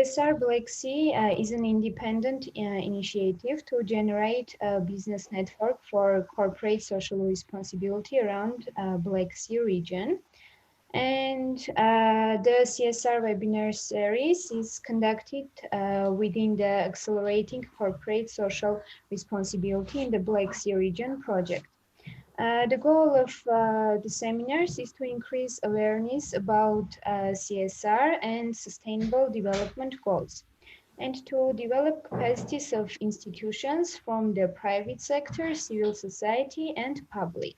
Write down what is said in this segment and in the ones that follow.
CSR Black Sea is an independent initiative to generate a business network for corporate social responsibility around Black Sea region. And the CSR Webinar Series is conducted within the Accelerating Corporate Social Responsibility in the Black Sea Region project. The goal of the seminars is to increase awareness about CSR and sustainable development goals, and to develop capacities of institutions from the private sector, civil society, and public.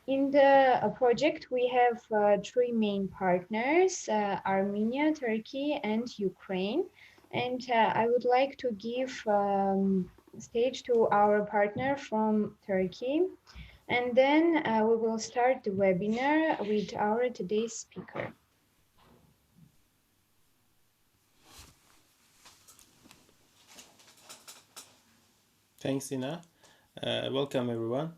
In the project, we have three main partners, Armenia, Turkey, and Ukraine. And I would like to give stage to our partner from Turkey. And then we will start the webinar with our today's speaker. Thanks, Ina. Welcome, everyone.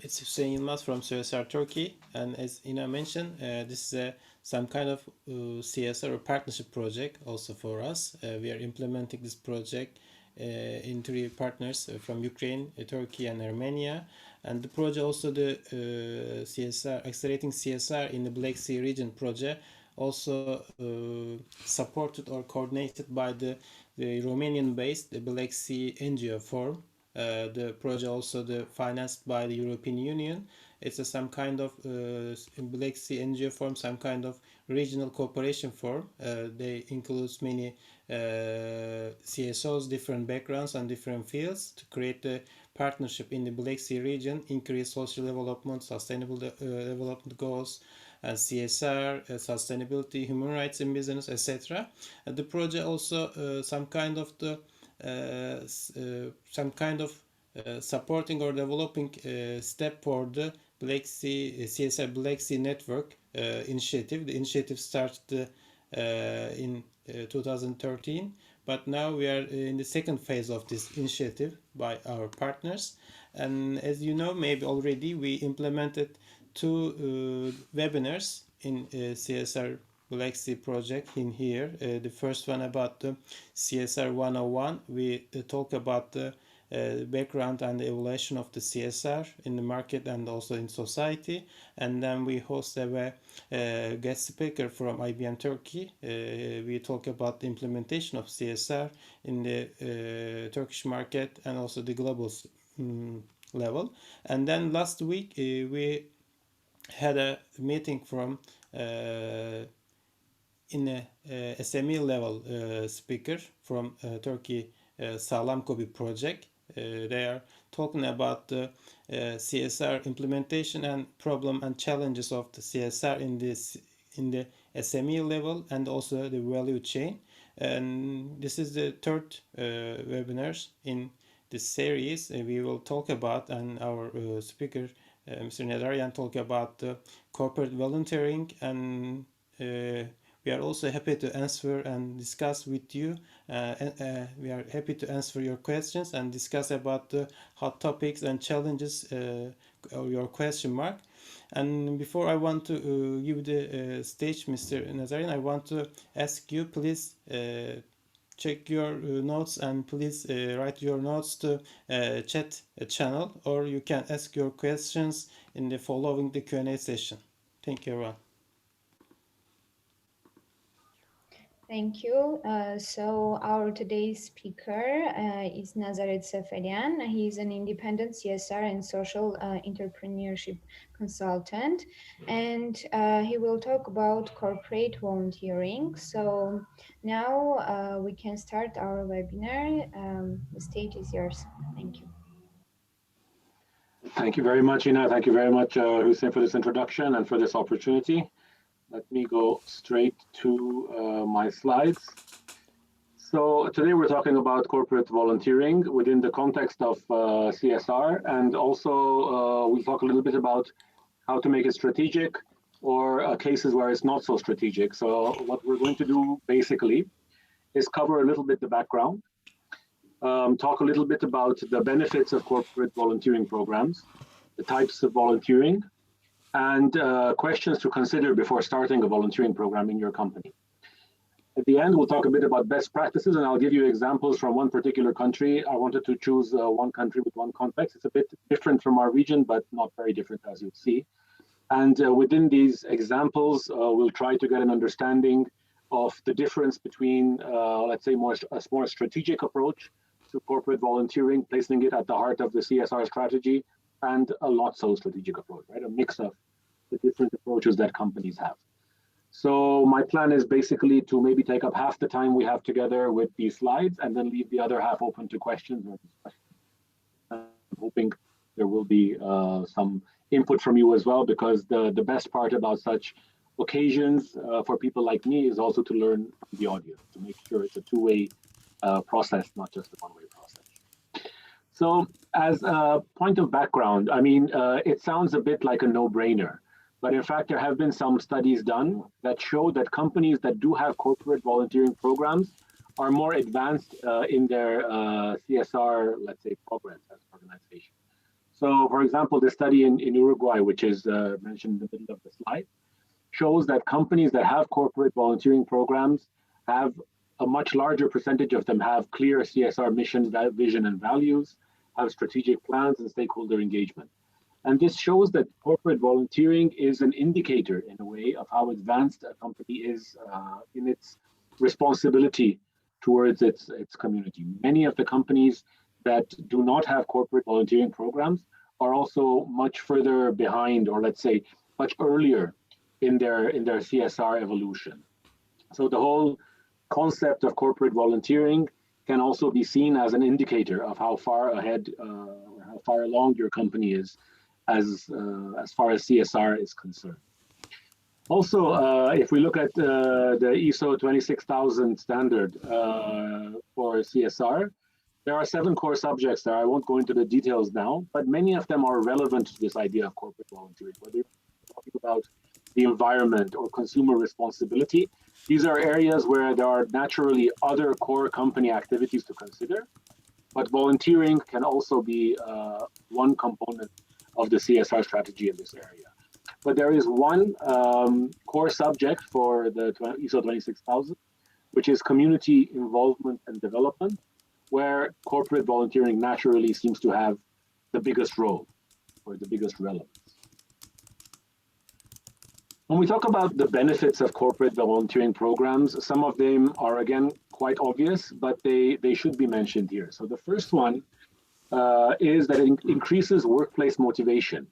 It's Hüseyin Yılmaz from CSR Turkey, and as Ina mentioned, this is some kind of CSR or partnership project also for us. We are implementing this project in three partners from Ukraine, Turkey, and Armenia. And the project also the CSR, Accelerating CSR in the Black Sea region project, also supported or coordinated by the Romanian-based Black Sea NGO Forum. The project also financed by the European Union. It's some kind of Black Sea NGO Forum, some kind of regional cooperation forum. They includes many CSOs, different backgrounds and different fields to create a partnership in the Black Sea region, increase social development, sustainable development goals, and CSR, sustainability, human rights in business, etc. The project also some kind of supporting or developing step for the Black Sea CSR Black Sea Network initiative. The initiative started in 2013, but now we are in the second phase of this initiative by our partners. And as you know, maybe already we implemented two webinars in CSR Black Sea project in here. The first one about the CSR 101. We talk about the background and the evolution of the CSR in the market and also in society. And then we host a guest speaker from IBM Turkey. We talk about the implementation of CSR in the Turkish market and also the global level. And then last week we had a meeting from in a SME level speaker from Turkey Sağlam Kobi project. They are talking about the CSR implementation and problem and challenges of the CSR in the SME level and also the value chain. And this is the third webinars in this series. We will talk about, and our speaker Mr. Nazareth talk about corporate volunteering, and we are also happy to answer and discuss with you. We are happy to answer your questions and discuss about the hot topics and challenges or your question mark. And before I want to give the stage, Mr. Nazareth, I want to ask you, please check your notes and please write your notes to chat channel, or you can ask your questions in the following the Q&A session. Thank you, everyone. Thank you. So our today's speaker is Nazareth Seferian. He is an independent CSR and social entrepreneurship consultant, and he will talk about corporate volunteering. So now we can start our webinar. The stage is yours. Thank you. Thank you very much, Ina. Thank you very much, Hüseyin, for this introduction and for this opportunity. Let me go straight to my slides. So today we're talking about corporate volunteering within the context of CSR, and also we'll talk a little bit about how to make it strategic or cases where it's not so strategic. So what we're going to do basically is cover a little bit the background, talk a little bit about the benefits of corporate volunteering programs, the types of volunteering, and questions to consider before starting a volunteering program in your company. At the end, we'll talk a bit about best practices, and I'll give you examples from one particular country. I wanted to choose one country with one context. It's a bit different from our region, but not very different, as you'll see. And within these examples, we'll try to get an understanding of the difference between, let's say, a more strategic approach to corporate volunteering, placing it at the heart of the CSR strategy, and a not so strategic approach, right? A mix of the different approaches that companies have. So my plan is basically to maybe take up half the time we have together with these slides and then leave the other half open to questions or discussion. I'm hoping there will be some input from you as well, because the best part about such occasions for people like me is also to learn from the audience, to make sure it's a two-way process, not just a one-way process. So as a point of background, I mean, it sounds a bit like a no-brainer. But in fact, there have been some studies done that show that companies that do have corporate volunteering programs are more advanced in their CSR, let's say, progress as an organization. So, for example, the study in Uruguay, which is mentioned in the middle of the slide, shows that companies that have corporate volunteering programs have a much larger percentage of them have clear CSR mission, vision, and values, have strategic plans and stakeholder engagement. And this shows that corporate volunteering is an indicator, in a way, of how advanced a company is in its responsibility towards its community. Many of the companies that do not have corporate volunteering programs are also much further behind, or let's say much earlier in their CSR evolution. So the whole concept of corporate volunteering can also be seen as an indicator of how far ahead or how far along your company is as far as CSR is concerned. Also, if we look at the ISO 26000 standard for CSR, there are 7 core subjects there. I won't go into the details now, but many of them are relevant to this idea of corporate volunteering, whether you're talking about the environment or consumer responsibility. These are areas where there are naturally other core company activities to consider, but volunteering can also be one component of the CSR strategy in this area. But there is one core subject for the ISO 26000, which is community involvement and development, where corporate volunteering naturally seems to have the biggest role or the biggest relevance. When we talk about the benefits of corporate volunteering programs, some of them are, again, quite obvious, but they should be mentioned here. So the first one is that it increases workplace motivation.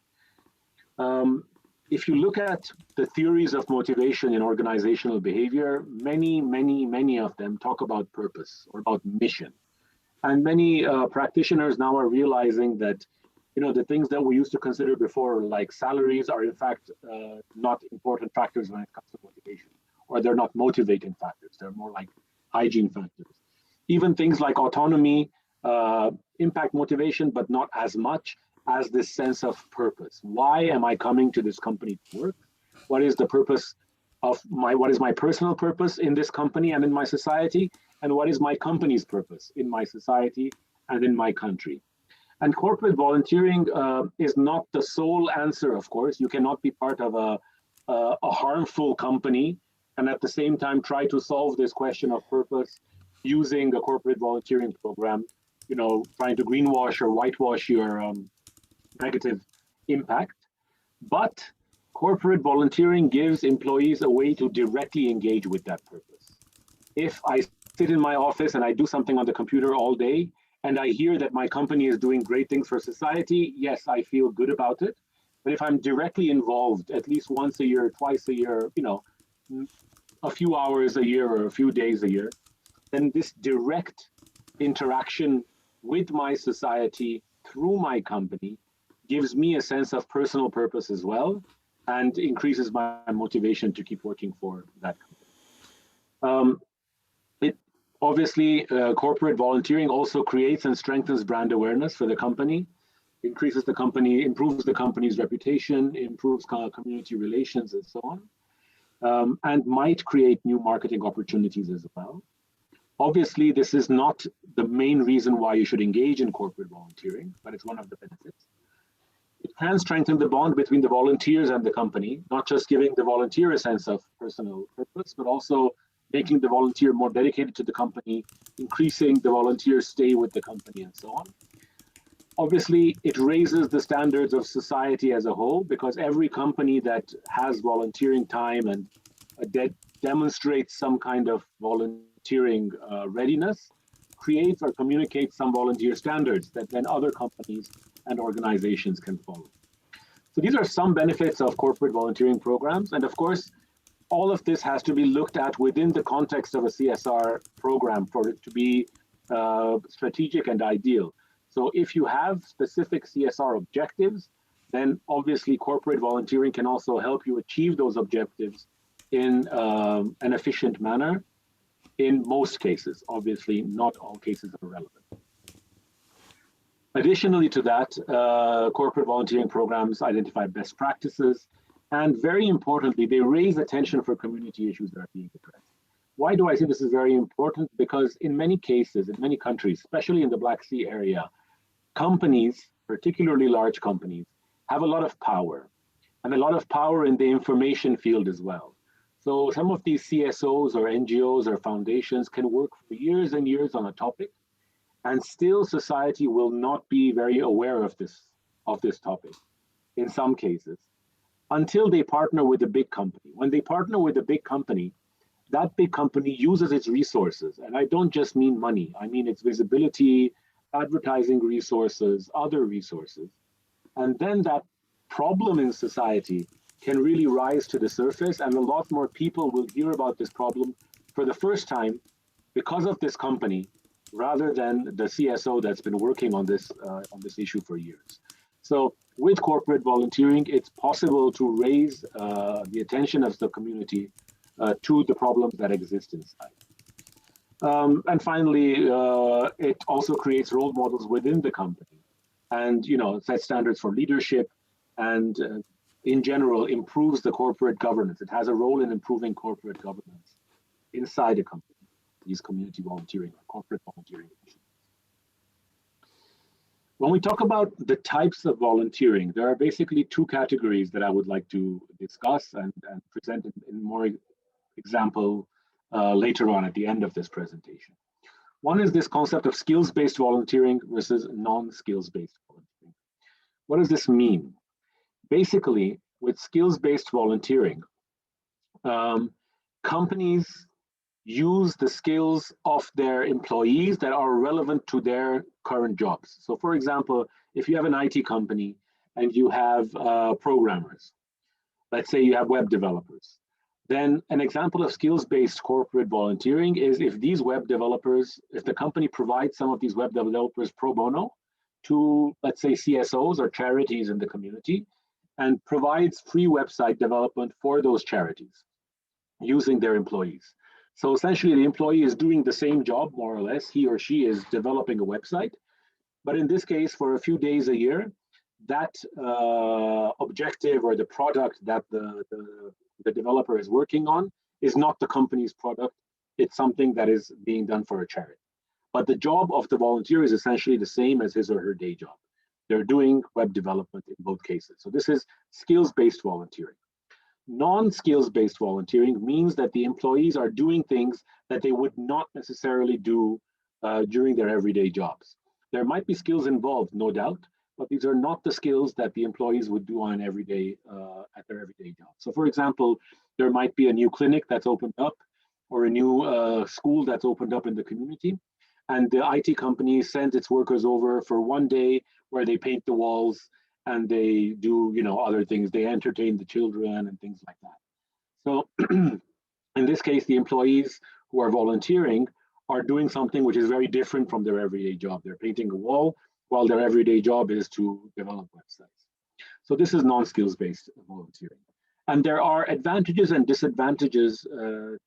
If you look at the theories of motivation in organizational behavior, many of them talk about purpose or about mission. And many practitioners now are realizing that, you know, the things that we used to consider before, like salaries, are in fact not important factors when it comes to motivation, or they're not motivating factors. They're more like hygiene factors. Even things like autonomy impact motivation, but not as much as this sense of purpose. Why am I coming to this company to work? What is the purpose of what is my personal purpose in this company and in my society? And what is my company's purpose in my society and in my country? And corporate volunteering is not the sole answer, of course. You cannot be part of a harmful company and at the same time try to solve this question of purpose using a corporate volunteering program, you know, trying to greenwash or whitewash your negative impact. But corporate volunteering gives employees a way to directly engage with that purpose. If I sit in my office and I do something on the computer all day, and I hear that my company is doing great things for society, yes, I feel good about it. But if I'm directly involved at least once a year, twice a year, you know, a few hours a year or a few days a year, then this direct interaction with my society through my company gives me a sense of personal purpose as well, and increases my motivation to keep working for that company. Obviously, corporate volunteering also creates and strengthens brand awareness for the company, improves the company's reputation, improves community relations, and so on, and might create new marketing opportunities as well. Obviously, this is not the main reason why you should engage in corporate volunteering, but it's one of the benefits. It can strengthen the bond between the volunteers and the company, not just giving the volunteer a sense of personal purpose, but also making the volunteer more dedicated to the company, increasing the volunteer's stay with the company, and so on. Obviously, it raises the standards of society as a whole, because every company that has volunteering time and demonstrates some kind of volunteering readiness creates or communicates some volunteer standards that then other companies and organizations can follow. So these are some benefits of corporate volunteering programs. And of course, all of this has to be looked at within the context of a CSR program for it to be strategic and ideal. So if you have specific CSR objectives, then obviously corporate volunteering can also help you achieve those objectives in an efficient manner in most cases. Obviously, not all cases are relevant. Additionally to that, corporate volunteering programs identify best practices, and very importantly, they raise attention for community issues that are being addressed. Why do I say this is very important? Because in many cases, in many countries, especially in the Black Sea area, companies, particularly large companies, have a lot of power, and a lot of power in the information field as well. So some of these CSOs or NGOs or foundations can work for years and years on a topic, and still society will not be very aware of this topic in some cases, until they partner with a big company. When they partner with a big company, that big company uses its resources. And I don't just mean money, I mean its visibility, advertising resources, other resources. And then that problem in society can really rise to the surface, and a lot more people will hear about this problem for the first time because of this company, rather than the CSO that's been working on this issue for years. So with corporate volunteering, it's possible to raise the attention of the community to the problems that exist inside. And finally, it also creates role models within the company, and sets standards for leadership, and in general improves the corporate governance. It has a role in improving corporate governance inside a company, these community volunteering or corporate volunteering initiatives. When we talk about the types of volunteering, there are basically two categories that I would like to discuss and present in more example later on at the end of this presentation. One is this concept of skills-based volunteering versus non-skills-based volunteering. What does this mean? Basically, with skills-based volunteering, companies use the skills of their employees that are relevant to their current jobs. So for example, if you have an IT company and you have programmers, let's say you have web developers, then an example of skills-based corporate volunteering is if these web developers, if the company provides some of these web developers pro bono to, let's say, CSOs or charities in the community, and provides free website development for those charities using their employees. So essentially the employee is doing the same job, more or less. He or she is developing a website, but in this case, for a few days a year, that objective or the product that the developer is working on is not the company's product. It's something that is being done for a charity. But the job of the volunteer is essentially the same as his or her day job. They're doing web development in both cases. So this is skills-based volunteering. Non-skills-based volunteering means that the employees are doing things that they would not necessarily do during their everyday jobs. There might be skills involved, no doubt, but these are not the skills that the employees would do on an everyday at their everyday job. So for example, there might be a new clinic that's opened up, or a new school that's opened up in the community, and the IT company sends its workers over for one day where they paint the walls and they do, other things. They entertain the children and things like that. So in this case, the employees who are volunteering are doing something which is very different from their everyday job. They're painting a wall while their everyday job is to develop websites. So this is non-skills-based volunteering. And there are advantages and disadvantages to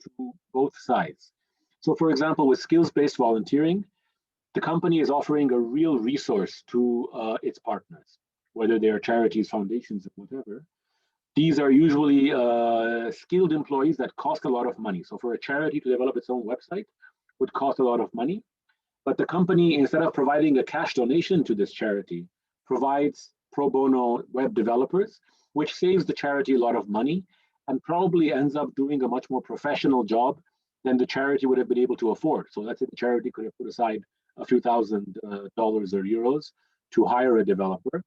both sides. So for example, with skills-based volunteering, the company is offering a real resource to its partners, whether they are charities, foundations, or whatever. These are usually skilled employees that cost a lot of money. So for a charity to develop its own website would cost a lot of money. But the company, instead of providing a cash donation to this charity, provides pro bono web developers, which saves the charity a lot of money and probably ends up doing a much more professional job than the charity would have been able to afford. So let's say the charity could have put aside a few thousand dollars or euros to hire a developer.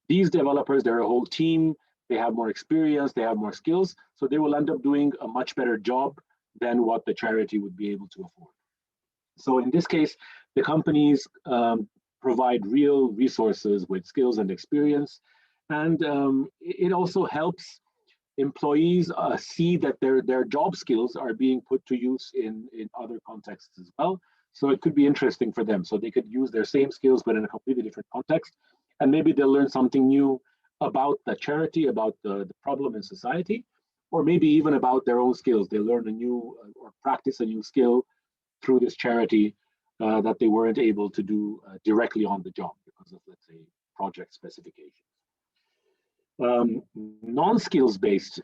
These developers, they're a whole team, they have more experience, they have more skills, so they will end up doing a much better job than what the charity would be able to afford. So in this case, the companies provide real resources with skills and experience, and it also helps employees see that their job skills are being put to use in other contexts as well. So it could be interesting for them. So they could use their same skills, but in a completely different context. And maybe they'll learn something new about the charity, about the problem in society, or maybe even about their own skills. They learn a new or practice a new skill through this charity that they weren't able to do directly on the job because of, let's say, project specifications. Non-skills based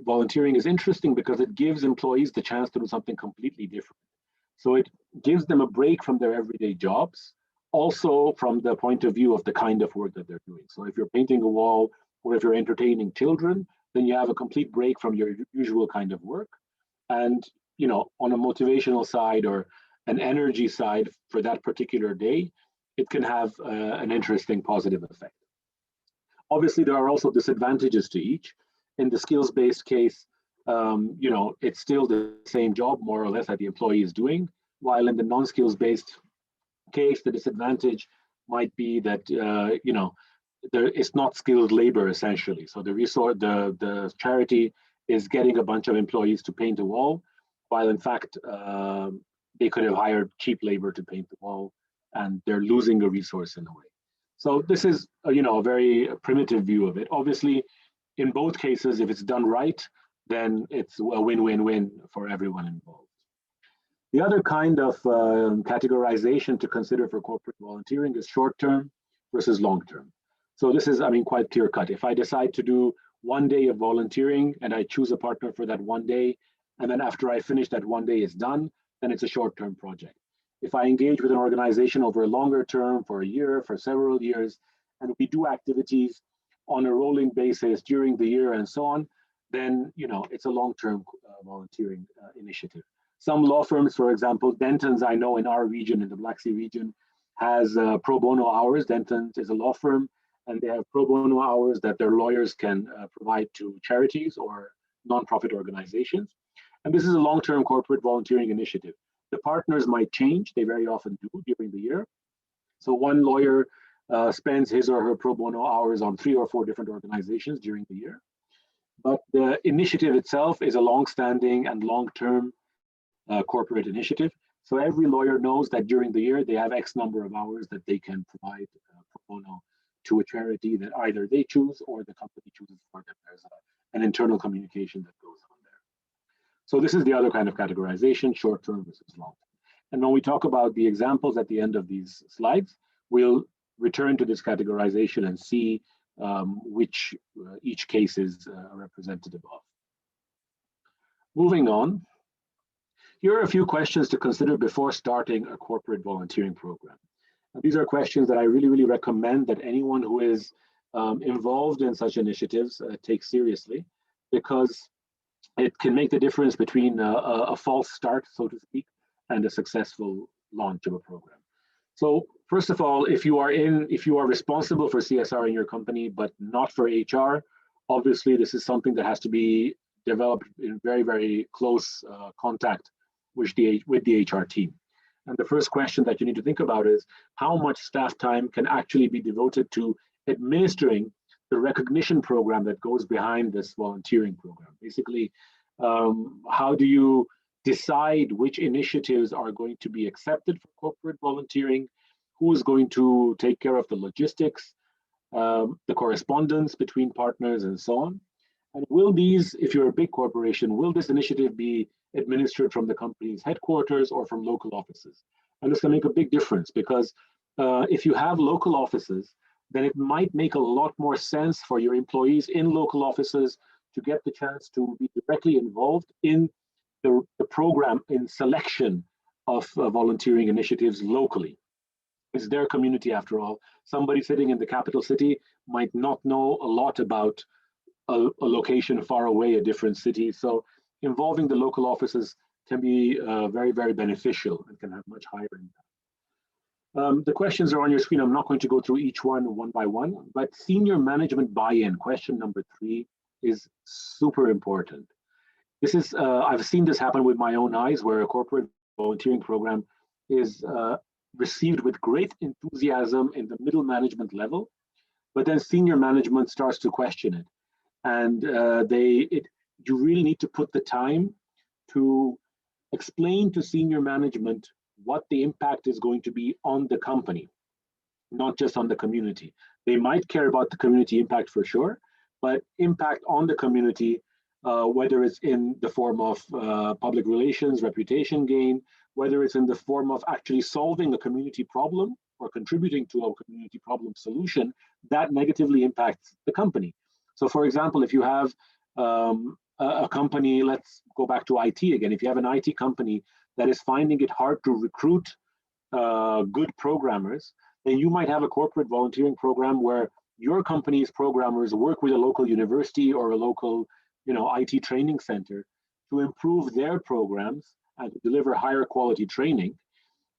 volunteering is interesting because it gives employees the chance to do something completely different. So it gives them a break from their everyday jobs, also from the point of view of the kind of work that they're doing. So if you're painting a wall or if you're entertaining children, then you have a complete break from your usual kind of work. And on a motivational side or an energy side for that particular day, it can have an interesting positive effect. Obviously, there are also disadvantages to each. In the skills-based case, it's still the same job, more or less, that the employee is doing, while in the non-skills-based case, the disadvantage might be that, it's not skilled labor, essentially. So the charity is getting a bunch of employees to paint a wall, while in fact, they could have hired cheap labor to paint the wall, and they're losing a resource in a way. So this is, a very primitive view of it. Obviously, in both cases, if it's done right, then it's a win-win-win for everyone involved. The other kind of categorization to consider for corporate volunteering is short-term versus long-term. So this is, quite clear-cut. If I decide to do 1 day of volunteering and I choose a partner for that 1 day, and then after I finish that 1 day is done, then it's a short-term project. If I engage with an organization over a longer term, for a year, for several years, and we do activities on a rolling basis during the year and so on, then it's a long-term volunteering initiative. Some law firms, for example, Denton's, I know in our region, in the Black Sea region, has pro bono hours. Denton's is a law firm, and they have pro bono hours that their lawyers can provide to charities or nonprofit organizations. And this is a long-term corporate volunteering initiative. The partners might change, they very often do during the year. So one lawyer spends his or her pro bono hours on 3 or 4 different organizations during the year. But the initiative itself is a long-standing and long-term corporate initiative. So every lawyer knows that during the year, they have X number of hours that they can provide pro bono to a charity that either they choose or the company chooses for them. There's an internal communication that goes on there. So this is the other kind of categorization, short-term versus long-term. And when we talk about the examples at the end of these slides, we'll return to this categorization and see which each case is representative of. Moving on, here are a few questions to consider before starting a corporate volunteering program. Now, these are questions that I really recommend that anyone who is involved in such initiatives take seriously, because it can make the difference between a false start, so to speak, and a successful launch of a program. So first of all, if you are responsible for CSR in your company, but not for HR, obviously this is something that has to be developed in very close contact with the HR team. And the first question that you need to think about is how much staff time can actually be devoted to administering the recognition program that goes behind this volunteering program. Basically, how do you decide which initiatives are going to be accepted for corporate volunteering, who is going to take care of the logistics, the correspondence between partners, and so on. And will these, if you're a big corporation, will this initiative be administered from the company's headquarters or from local offices? And this can make a big difference, because if you have local offices, then it might make a lot more sense for your employees in local offices to get the chance to be directly involved in the program, in selection of volunteering initiatives locally. It's their community after all. Somebody sitting in the capital city might not know a lot about a location far away, a different city. So involving the local offices can be very, very beneficial and can have much higher impact. The questions are on your screen. I'm not going to go through each one by one, but senior management buy-in, question number 3, is super important. This is, I've seen this happen with my own eyes, where a corporate volunteering program is received with great enthusiasm in the middle management level, but then senior management starts to question it. And you really need to put the time to explain to senior management what the impact is going to be on the company, not just on the community. They might care about the community impact for sure, but impact on the community, whether it's in the form of public relations, reputation gain, whether it's in the form of actually solving a community problem or contributing to a community problem solution, that negatively impacts the company. So for example, if you have a company, let's go back to IT again, if you have an IT company that is finding it hard to recruit good programmers, then you might have a corporate volunteering program where your company's programmers work with a local university or a local IT training center to improve their programs and to deliver higher quality training.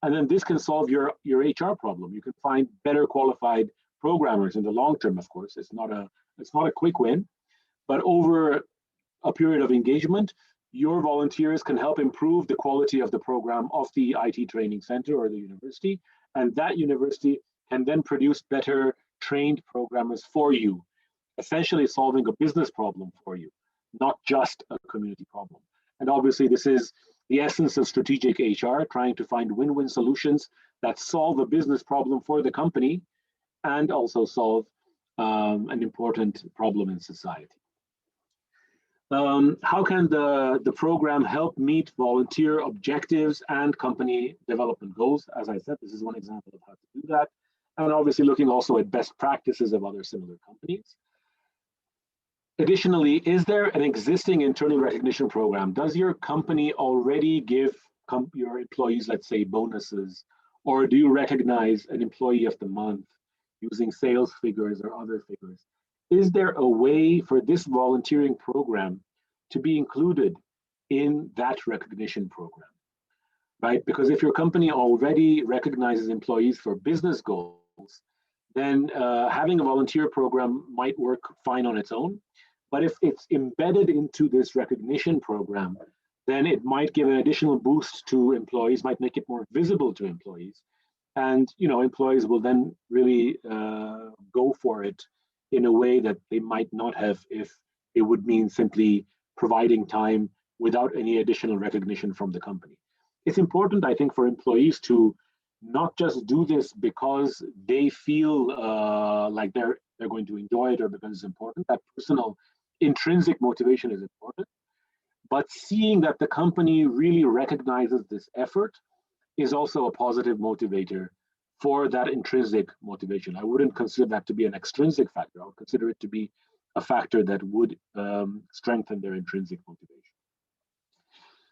And then this can solve your HR problem. You can find better qualified programmers in the long term, of course. It's not a quick win, but over a period of engagement, your volunteers can help improve the quality of the program of the IT training center or the university, and that university can then produce better trained programmers for you, essentially solving a business problem for you, not just a community problem. And obviously this is the essence of strategic HR, trying to find win-win solutions that solve a business problem for the company and also solve an important problem in society. How can the program help meet volunteer objectives and company development goals? As I said, this is one example of how to do that. And obviously looking also at best practices of other similar companies. Additionally, is there an existing internal recognition program? Does your company already give your employees, let's say, bonuses? Or do you recognize an employee of the month using sales figures or other figures? Is there a way for this volunteering program to be included in that recognition program, right? Because if your company already recognizes employees for business goals, then having a volunteer program might work fine on its own. But if it's embedded into this recognition program, then it might give an additional boost to employees, might make it more visible to employees. And employees will then really go for it in a way that they might not have if it would mean simply providing time without any additional recognition from the company. It's important, I think, for employees to not just do this because they feel like they're going to enjoy it or because it's important. That personal intrinsic motivation is important, but seeing that the company really recognizes this effort is also a positive motivator for that intrinsic motivation. I wouldn't consider that to be an extrinsic factor. I would consider it to be a factor that would strengthen their intrinsic motivation.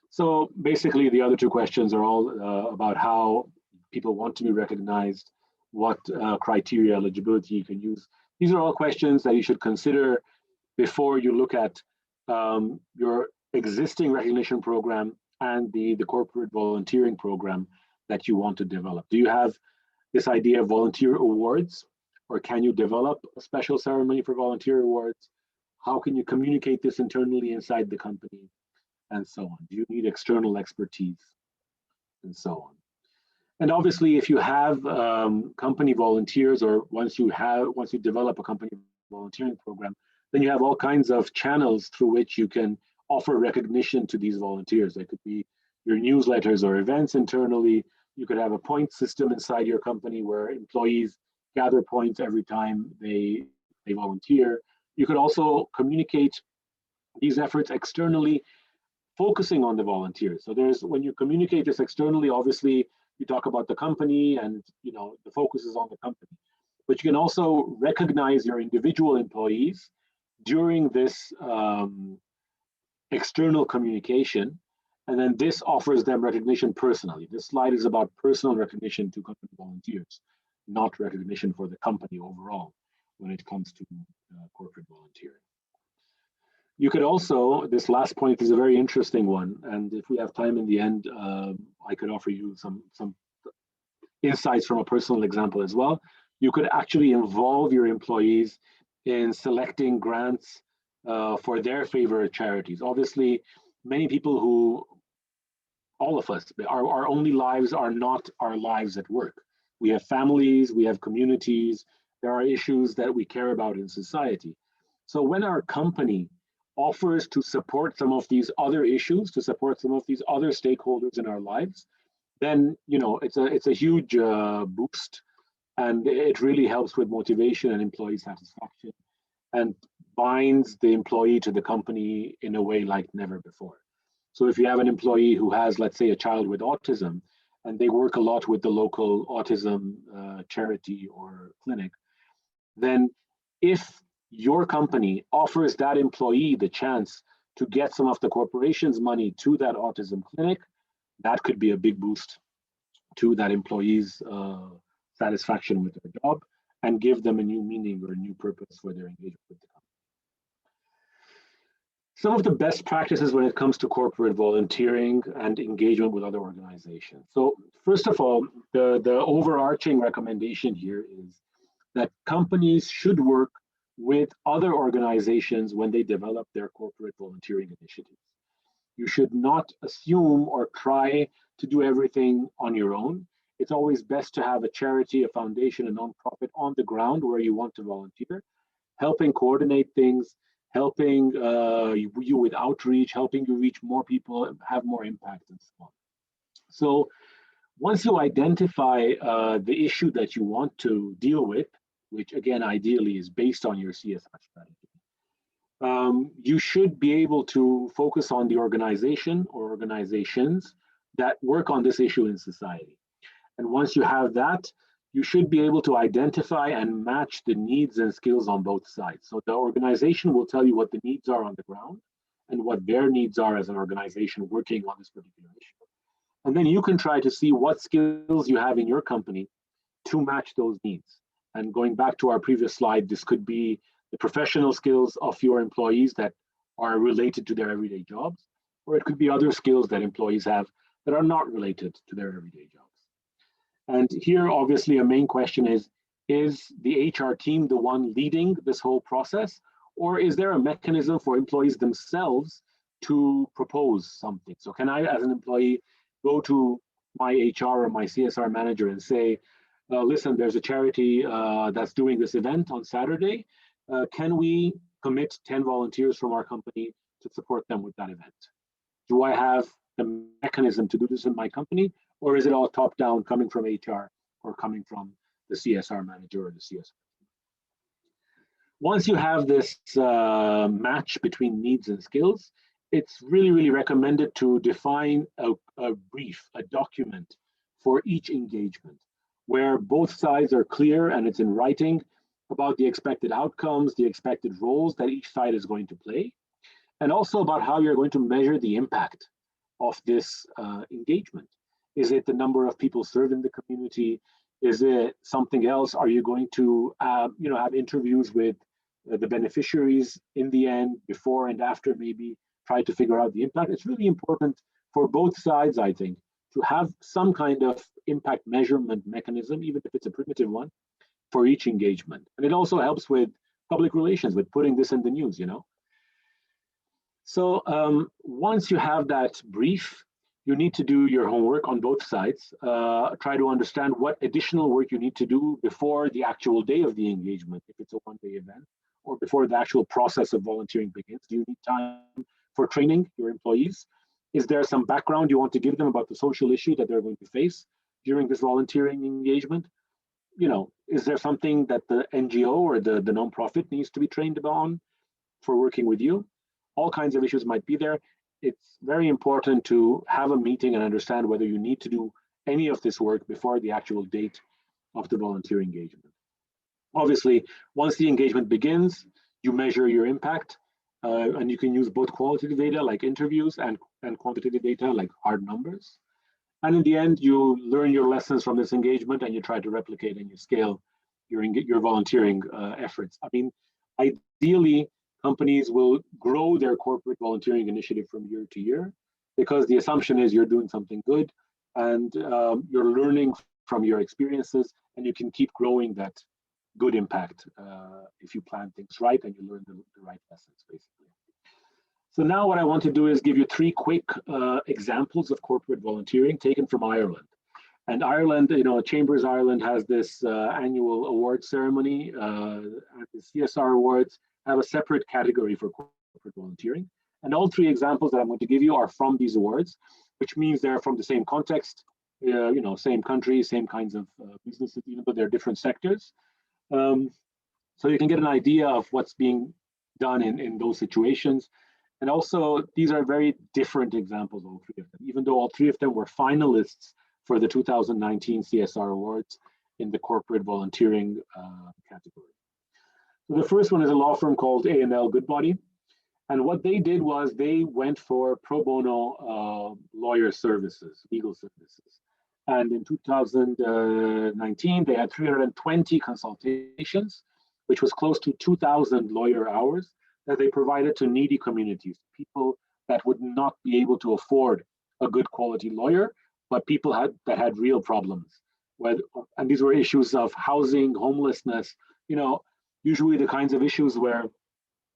So basically, the other two questions are all about how people want to be recognized, what criteria, eligibility you can use. These are all questions that you should consider before you look at your existing recognition program and the corporate volunteering program that you want to develop. Do you have this idea of volunteer awards, or can you develop a special ceremony for volunteer awards? How can you communicate this internally inside the company, and so on? Do you need external expertise, and so on? And obviously, if you have company volunteers, or once you develop a company volunteering program, then you have all kinds of channels through which you can offer recognition to these volunteers. They could be your newsletters or events internally. You could have a point system inside your company where employees gather points every time they volunteer. You could also communicate these efforts externally, focusing on the volunteers. So when you communicate this externally, obviously you talk about the company and the focus is on the company. But you can also recognize your individual employees during this external communication, and then this offers them recognition personally. This slide is about personal recognition to company volunteers, not recognition for the company overall when it comes to corporate volunteering. You could also, this last point is a very interesting one, and if we have time in the end, I could offer you some insights from a personal example as well. You could actually involve your employees in selecting grants for their favorite charities. Obviously, many people who, all of us, our only lives are not our lives at work. We have families, we have communities, there are issues that we care about in society. So when our company offers to support some of these other issues, to support some of these other stakeholders in our lives, then it's a huge boost, and it really helps with motivation and employee satisfaction, and binds the employee to the company in a way like never before. So if you have an employee who has, let's say, a child with autism, and they work a lot with the local autism charity or clinic, then if your company offers that employee the chance to get some of the corporation's money to that autism clinic, that could be a big boost to that employee's satisfaction with their job, and give them a new meaning or a new purpose for their engagement with the company. Some of the best practices when it comes to corporate volunteering and engagement with other organizations. So first of all, the overarching recommendation here is that companies should work with other organizations when they develop their corporate volunteering initiatives. You should not assume or try to do everything on your own. It's always best to have a charity, a foundation, a nonprofit on the ground where you want to volunteer, helping coordinate things, helping you with outreach, helping you reach more people, have more impact, and so on. So once you identify the issue that you want to deal with, which again, ideally is based on your CSR strategy, you should be able to focus on the organization or organizations that work on this issue in society. And once you have that, you should be able to identify and match the needs and skills on both sides. So the organization will tell you what the needs are on the ground and what their needs are as an organization working on this particular issue. And then you can try to see what skills you have in your company to match those needs. And going back to our previous slide, this could be the professional skills of your employees that are related to their everyday jobs, or it could be other skills that employees have that are not related to their everyday jobs. And here, obviously, a main question is the HR team the one leading this whole process, or is there a mechanism for employees themselves to propose something? So can I, as an employee, go to my HR or my CSR manager and say, listen, there's a charity that's doing this event on Saturday. Can we commit 10 volunteers from our company to support them with that event? Do I have the mechanism to do this in my company, or is it all top down, coming from HR or coming from the CSR manager or the CSR? Once you have this match between needs and skills, it's really, really recommended to define a brief, a document for each engagement, where both sides are clear and it's in writing about the expected outcomes, the expected roles that each side is going to play, and also about how you're going to measure the impact of this engagement. Is it the number of people served in the community? Is it something else? Are you going to have interviews with the beneficiaries in the end, before and after, maybe try to figure out the impact? It's really important for both sides, I think, to have some kind of impact measurement mechanism, even if it's a primitive one, for each engagement. And it also helps with public relations, with putting this in the news, So once you have that brief, you need to do your homework on both sides, try to understand what additional work you need to do before the actual day of the engagement, if it's a one-day event, or before the actual process of volunteering begins. Do you need time for training your employees? Is there some background you want to give them about the social issue that they're going to face during this volunteering engagement? Is there something that the NGO or the nonprofit needs to be trained on for working with you? All kinds of issues might be there. It's very important to have a meeting and understand whether you need to do any of this work before the actual date of the volunteer engagement. Obviously, once the engagement begins, you measure your impact, and you can use both qualitative data like interviews and quantitative data like hard numbers. And in the end, you learn your lessons from this engagement and you try to replicate and you scale your volunteering efforts. I mean, ideally, companies will grow their corporate volunteering initiative from year to year, because the assumption is you're doing something good, and you're learning from your experiences, and you can keep growing that good impact if you plan things right and you learn the right lessons, basically. So now what I want to do is give you 3 quick examples of corporate volunteering taken from Ireland. And Ireland, Chambers Ireland has this annual award ceremony, and the CSR awards have a separate category for corporate volunteering. And all 3 examples that I'm going to give you are from these awards, which means they're from the same context, same country, same kinds of businesses, even though they're different sectors. So you can get an idea of what's being done in those situations. And also, these are very different examples, all 3 of them, even though all 3 of them were finalists for the 2019 CSR Awards in the corporate volunteering category. So the first one is a law firm called ALM Goodbody. And what they did was they went for pro bono lawyer services, legal services. And in 2019, they had 320 consultations, which was close to 2,000 lawyer hours that they provided to needy communities, people that would not be able to afford a good quality lawyer, but people that had real problems. And these were issues of housing, homelessness, usually the kinds of issues where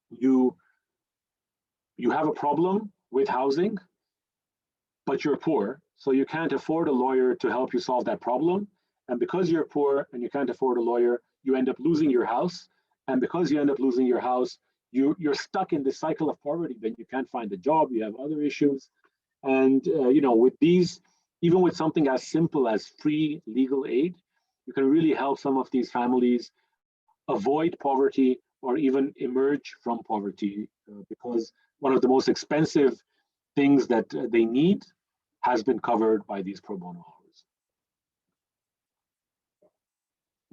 you have a problem with housing, but you're poor, so you can't afford a lawyer to help you solve that problem. And because you're poor and you can't afford a lawyer, you end up losing your house. And because you end up losing your house, you're stuck in this cycle of poverty. Then you can't find a job, you have other issues. And with these, even with something as simple as free legal aid, you can really help some of these families avoid poverty or even emerge from poverty, because one of the most expensive things that they need has been covered by these pro bono hours.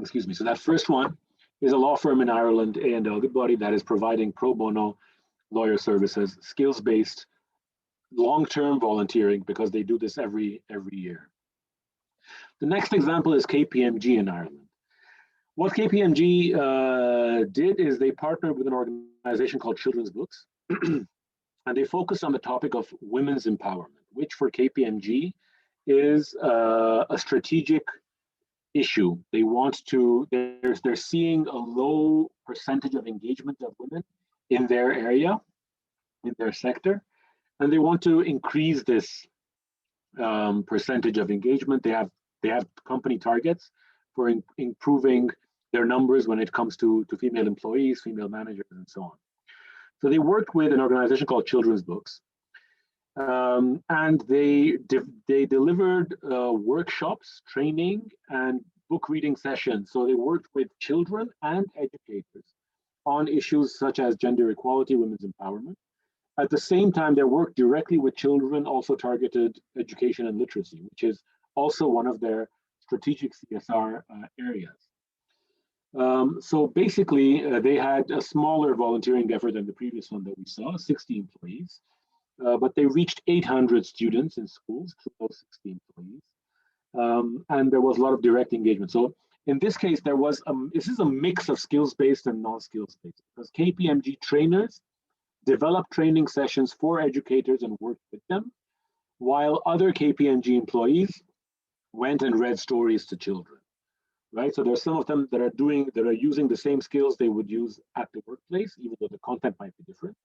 Excuse me. So that first one is a law firm in Ireland, ALM Goodbody, that is providing pro bono lawyer services, skills-based, long-term volunteering, because they do this every year. The next example is KPMG in Ireland. What KPMG did is they partnered with an organization called Children's Books, and they focused on the topic of women's empowerment, which for KPMG is a strategic issue. They want to, they're seeing a low percentage of engagement of women in their area, in their sector, and they want to increase this percentage of engagement. They have company targets for improving their numbers when it comes to female employees, female managers, and so on. So they worked with an organization called Children's Books, and they delivered workshops, training, and book reading sessions. So they worked with children and educators on issues such as gender equality, women's empowerment. At the same time, their work directly with children also targeted education and literacy, which is also one of their strategic CSR areas. So basically, they had a smaller volunteering effort than the previous one that we saw, 60 employees, but they reached 800 students in schools through those 60 employees, and there was a lot of direct engagement. So in this case, this is a mix of skills-based and non-skills-based, because KPMG trainers developed training sessions for educators and worked with them, while other KPMG employees went and read stories to children. Right, so there's some of them that are using the same skills they would use at the workplace, even though the content might be different,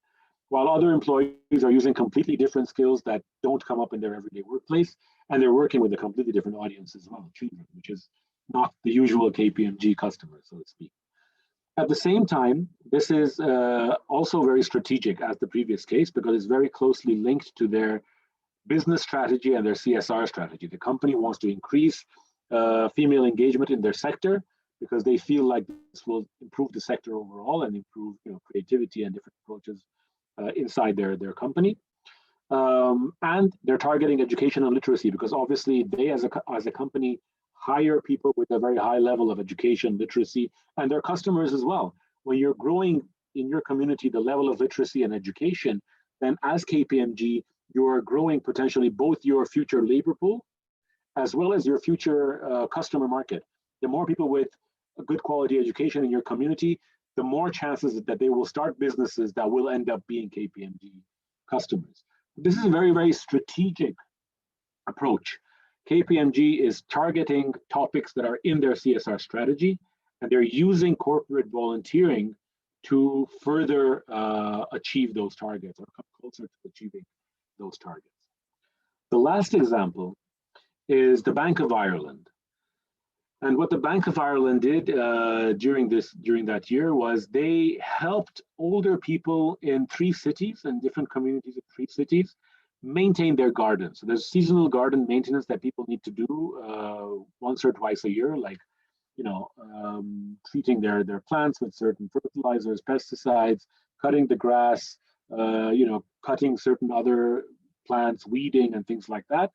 while other employees are using completely different skills that don't come up in their everyday workplace, and they're working with a completely different audience as well, children, which is not the usual KPMG customer, so to speak. At the same time, this is also very strategic as the previous case, because it's very closely linked to their business strategy and their CSR strategy. The company wants to increase female engagement in their sector, because they feel like this will improve the sector overall and improve creativity and different approaches inside their company. And they're targeting education and literacy, because obviously they as a company hire people with a very high level of education, literacy, and their customers as well. When you're growing in your community the level of literacy and education, then as KPMG, you're growing potentially both your future labor pool as well as your future customer market. The more people with a good quality education in your community, the more chances that they will start businesses that will end up being KPMG customers. This is a very, very strategic approach. KPMG is targeting topics that are in their CSR strategy, and they're using corporate volunteering to further achieve those targets or come closer to achieving those targets. The last example is the Bank of Ireland. And what the Bank of Ireland did during that year was they helped older people in 3 cities and different communities in 3 cities maintain their gardens. So there's seasonal garden maintenance that people need to do once or twice a year, like treating their plants with certain fertilizers, pesticides, cutting the grass, cutting certain other plants, weeding and things like that.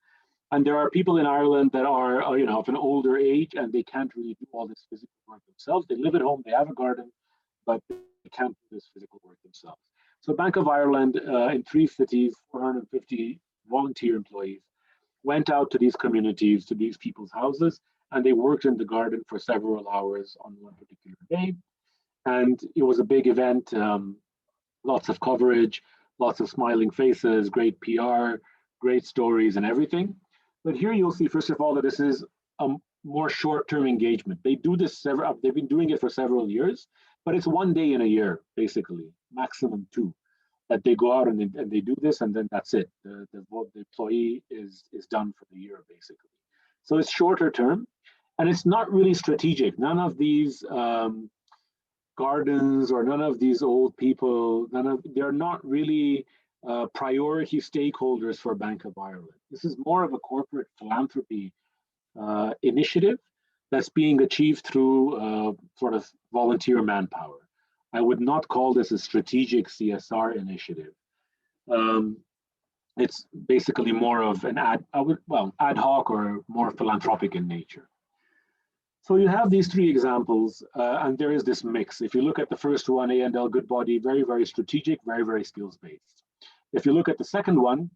And there are people in Ireland that are, of an older age, and they can't really do all this physical work themselves. They live at home, they have a garden, but they can't do this physical work themselves. So Bank of Ireland in 3 cities, 450 volunteer employees, went out to these communities, to these people's houses, and they worked in the garden for several hours on one particular day. And it was a big event, lots of coverage, lots of smiling faces, great PR, great stories and everything. But here you'll see, first of all, that this is a more short-term engagement. They do this they've been doing it for several years, but it's 1 day in a year, basically, maximum 2, that they go out and they do this, and then that's it. The employee is done for the year, basically. So it's shorter term, and it's not really strategic. None of these gardens or none of these old people, they're not really priority stakeholders for Bank of Ireland. This is more of a corporate philanthropy initiative that's being achieved through sort of volunteer manpower. I would not call this a strategic CSR initiative. It's basically more of an ad hoc or more philanthropic in nature. So you have these 3 examples, and there is this mix. If you look at the first one, ALM Goodbody, very, very strategic, very, very skills-based. If you look at the second one,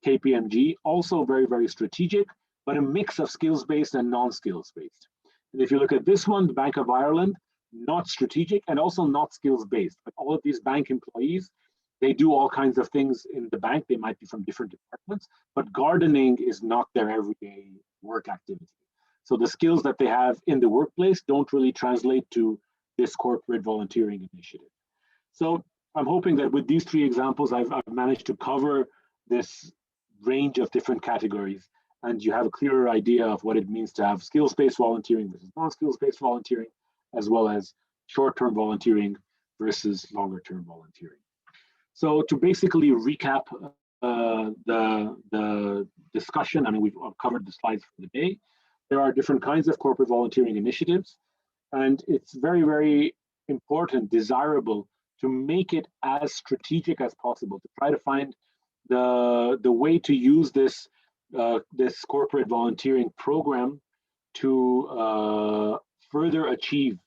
KPMG, also very, very strategic, but a mix of skills-based and non-skills-based. And if you look at this one, the Bank of Ireland, not strategic and also not skills-based. But all of these bank employees, they do all kinds of things in the bank. They might be from different departments, but gardening is not their everyday work activity. So the skills that they have in the workplace don't really translate to this corporate volunteering initiative. So I'm hoping that with these 3 examples, I've managed to cover this range of different categories, and you have a clearer idea of what it means to have skills-based volunteering versus non-skills-based volunteering, as well as short-term volunteering versus longer-term volunteering. So to basically recap the discussion, I mean, we've covered the slides for the day. There are different kinds of corporate volunteering initiatives, and it's very, very important, desirable to make it as strategic as possible, to try to find the way to use this corporate volunteering program to further achieve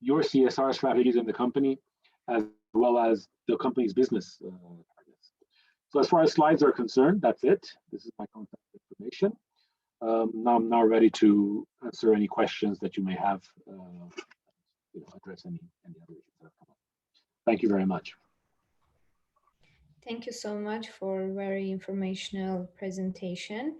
your CSR strategies in the company, as well as the company's business targets. So as far as slides are concerned, that's it. This is my contact information. Now I'm now ready to answer any questions that you may have, address any other issues that have come up. Thank you very much. Thank you so much for a very informational presentation.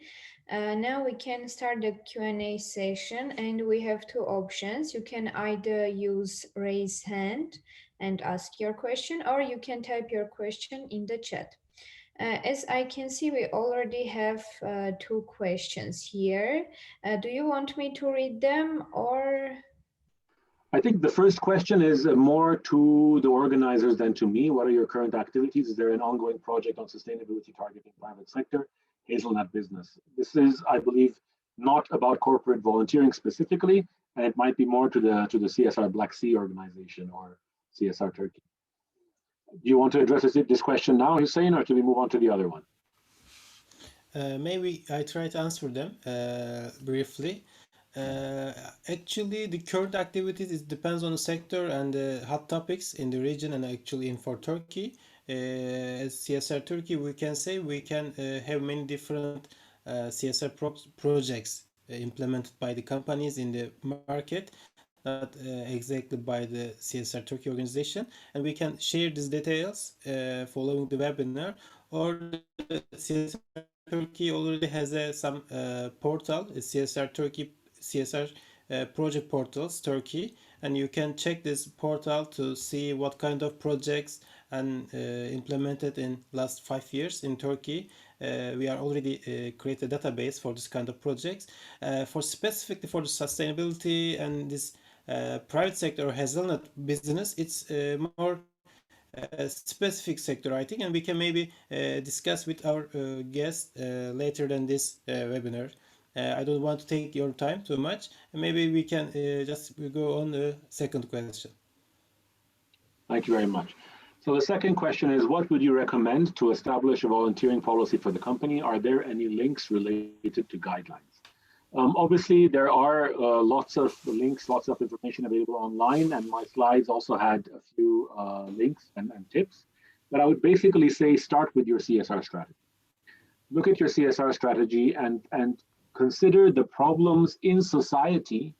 Now we can start the Q&A session, and we have 2 options. You can either use raise hand and ask your question, or you can type your question in the chat. As I can see, we already have 2 questions here. Do you want me to read them, or? I think the first question is more to the organizers than to me. What are your current activities? Is there an ongoing project on sustainability targeting private sector, hazelnut business? This is, I believe, not about corporate volunteering specifically, and it might be more to the CSR Black Sea organization or CSR Turkey. Do you want to address this question now, Hussein, or should we move on to the other one? Maybe I try to answer them briefly. Actually, the current activities, it depends on the sector and the hot topics in the region, and actually in for Turkey. As CSR Turkey, we can say we can have many different CSR projects implemented by the companies in the market. not exactly by the CSR Turkey organization, and we can share these details following the webinar. Or the CSR Turkey already has some portal, CSR Turkey, CSR project portals Turkey, and you can check this portal to see what kind of projects and implemented in last 5 years in Turkey. We are already create a database for this kind of projects. For specifically for the sustainability and this private sector or hazelnut business, it's more specific sector, I think, and we can maybe discuss with our guest later than this webinar. I don't want to take your time too much. Maybe we can just go on the second question. Thank you very much. So the second question is, what would you recommend to establish a volunteering policy for the company? Are there any links related to guidelines? Obviously, there are lots of links, lots of information available online, and my slides also had a few links and tips. But I would basically say start with your CSR strategy. Look at your CSR strategy and consider the problems in society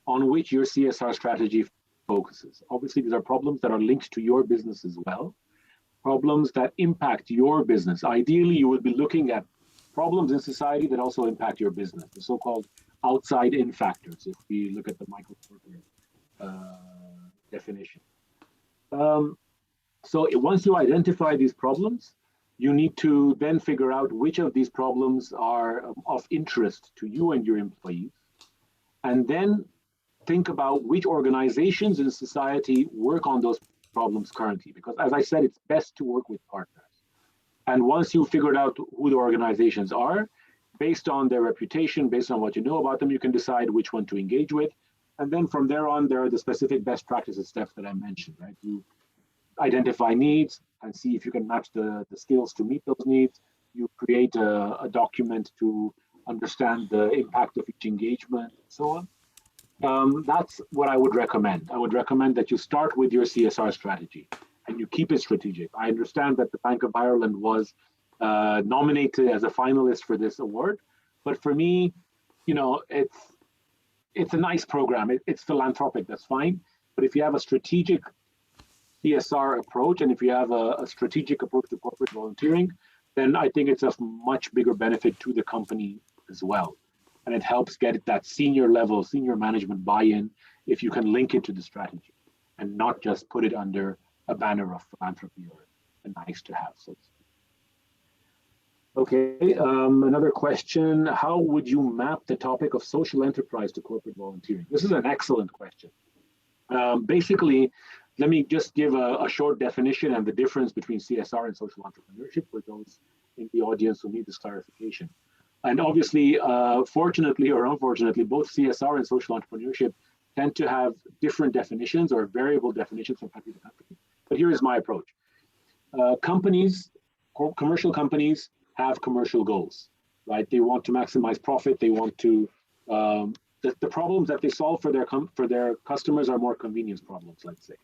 on which your CSR strategy focuses. Obviously, these are problems that are linked to your business as well, problems that impact your business. Ideally, you would be looking at problems in society that also impact your business, the so-called outside-in factors, if we look at the Michael Porter definition. So once you identify these problems, you need to then figure out which of these problems are of interest to you and your employees, and then think about which organizations in society work on those problems currently. Because as I said, it's best to work with partners. And once you've figured out who the organizations are, based on their reputation, based on what you know about them, you can decide which one to engage with. And then from there on, there are the specific best practices steps that I mentioned, right? You identify needs and see if you can match the skills to meet those needs. You create a document to understand the impact of each engagement and so on. That's what I would recommend. I would recommend that you start with your CSR strategy and you keep it strategic. I understand that the Bank of Ireland was nominated as a finalist for this award, but for me, you know, it's a nice program. It's philanthropic, that's fine. But if you have a strategic CSR approach and if you have a strategic approach to corporate volunteering, then I think it's of much bigger benefit to the company as well. And it helps get that senior level, senior management buy-in if you can link it to the strategy and not just put it under a banner of philanthropy or a nice to have. So, okay, another question. How would you map the topic of social enterprise to corporate volunteering? This is an excellent question. Basically, let me just give a short definition and the difference between CSR and social entrepreneurship for those in the audience who need this clarification. And obviously, fortunately or unfortunately, both CSR and social entrepreneurship tend to have different definitions or variable definitions from country to country. But here is my approach. Commercial companies have commercial goals, right? They want to maximize profit. They want to, the problems that they solve for their customers are more convenience problems, let's say.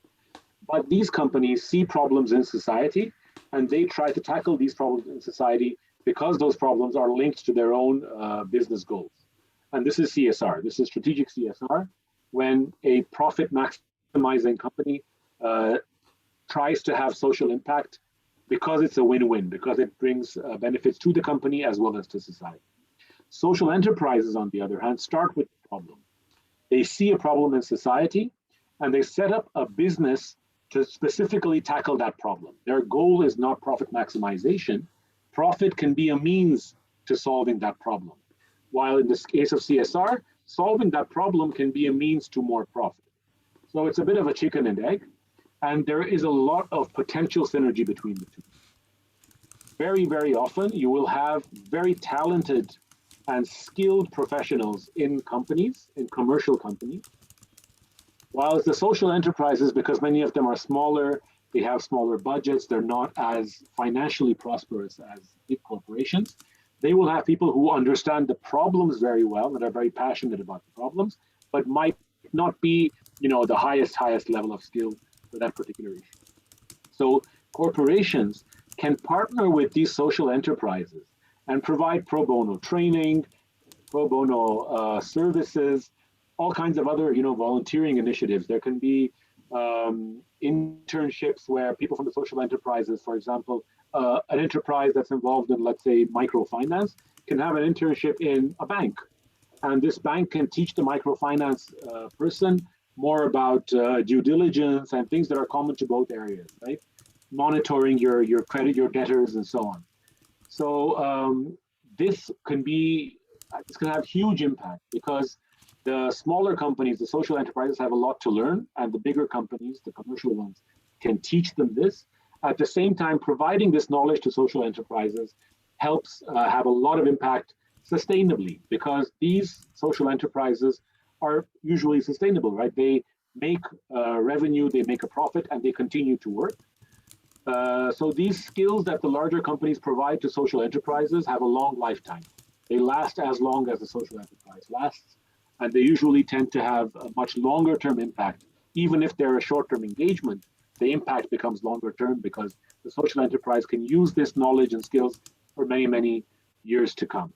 But these companies see problems in society and they try to tackle these problems in society because those problems are linked to their own business goals. And this is CSR. This is strategic CSR, when a profit maximizing company tries to have social impact because it's a win-win, because it brings benefits to the company as well as to society. Social enterprises, on the other hand, start with the problem. They see a problem in society and they set up a business to specifically tackle that problem. Their goal is not profit maximization. Profit can be a means to solving that problem. While in this case of CSR, solving that problem can be a means to more profit. So it's a bit of a chicken and egg, and there is a lot of potential synergy between the two. Very, very often, you will have very talented and skilled professionals in companies, in commercial companies, while the social enterprises, because many of them are smaller, they have smaller budgets, they're not as financially prosperous as big corporations, they will have people who understand the problems very well, that are very passionate about the problems, but might not be, you know, the highest level of skill for that particular issue. So corporations can partner with these social enterprises and provide pro bono training, pro bono services, all kinds of other, volunteering initiatives. There can be internships where people from the social enterprises, for example, an enterprise that's involved in, let's say, microfinance, can have an internship in a bank. And this bank can teach the microfinance person more about due diligence and things that are common to both areas, right? Monitoring your credit, your debtors, and so on. So this can have huge impact because the smaller companies, the social enterprises, have a lot to learn, and the bigger companies, the commercial ones, can teach them this. At the same time, providing this knowledge to social enterprises helps have a lot of impact sustainably, because these social enterprises are usually sustainable, right? They make revenue, they make a profit, and they continue to work. So these skills that the larger companies provide to social enterprises have a long lifetime. They last as long as the social enterprise lasts, and they usually tend to have a much longer term impact. Even if they're a short-term engagement, the impact becomes longer term because the social enterprise can use this knowledge and skills for many, many years to come.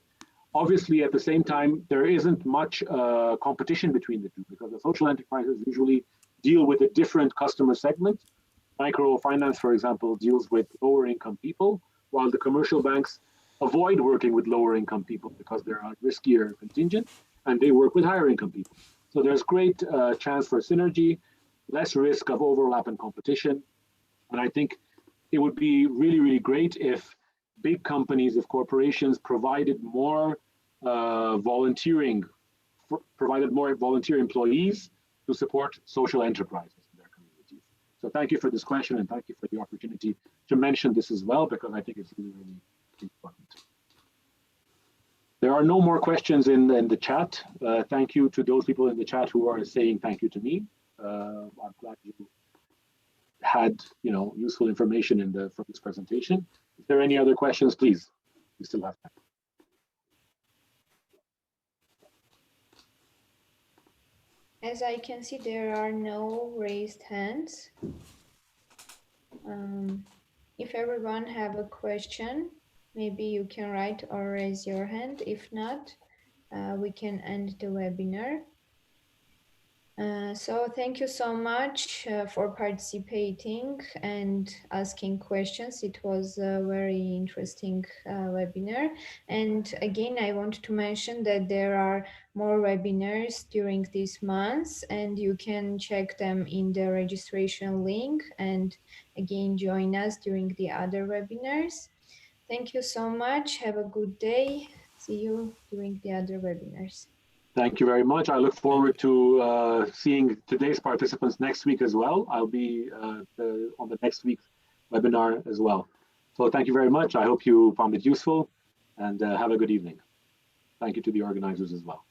Obviously, at the same time, there isn't much competition between the two because the social enterprises usually deal with a different customer segment. Microfinance, for example, deals with lower income people, while the commercial banks avoid working with lower income people because they're a riskier contingent, and they work with higher income people. So there's great chance for synergy, less risk of overlap and competition. And I think it would be really, really great if big companies, if corporations provided more volunteer employees to support social enterprises in their communities. So thank you for this question, and thank you for the opportunity to mention this as well, because I think it's really, really important. There are no more questions in the chat. Thank you to those people in the chat who are saying thank you to me. I'm glad you had useful information from this presentation. If there are any other questions, please, we still have time. As I can see, there are no raised hands. If everyone have a question, maybe you can write or raise your hand. If not, we can end the webinar. So thank you so much for participating and asking questions. It was a very interesting webinar. And again, I want to mention that there are more webinars during these months, and you can check them in the registration link and again join us during the other webinars. Thank you so much. Have a good day. See you during the other webinars. Thank you very much. I look forward to seeing today's participants next week as well. I'll be on the next week's webinar as well. So thank you very much. I hope you found it useful, and have a good evening. Thank you to the organizers as well.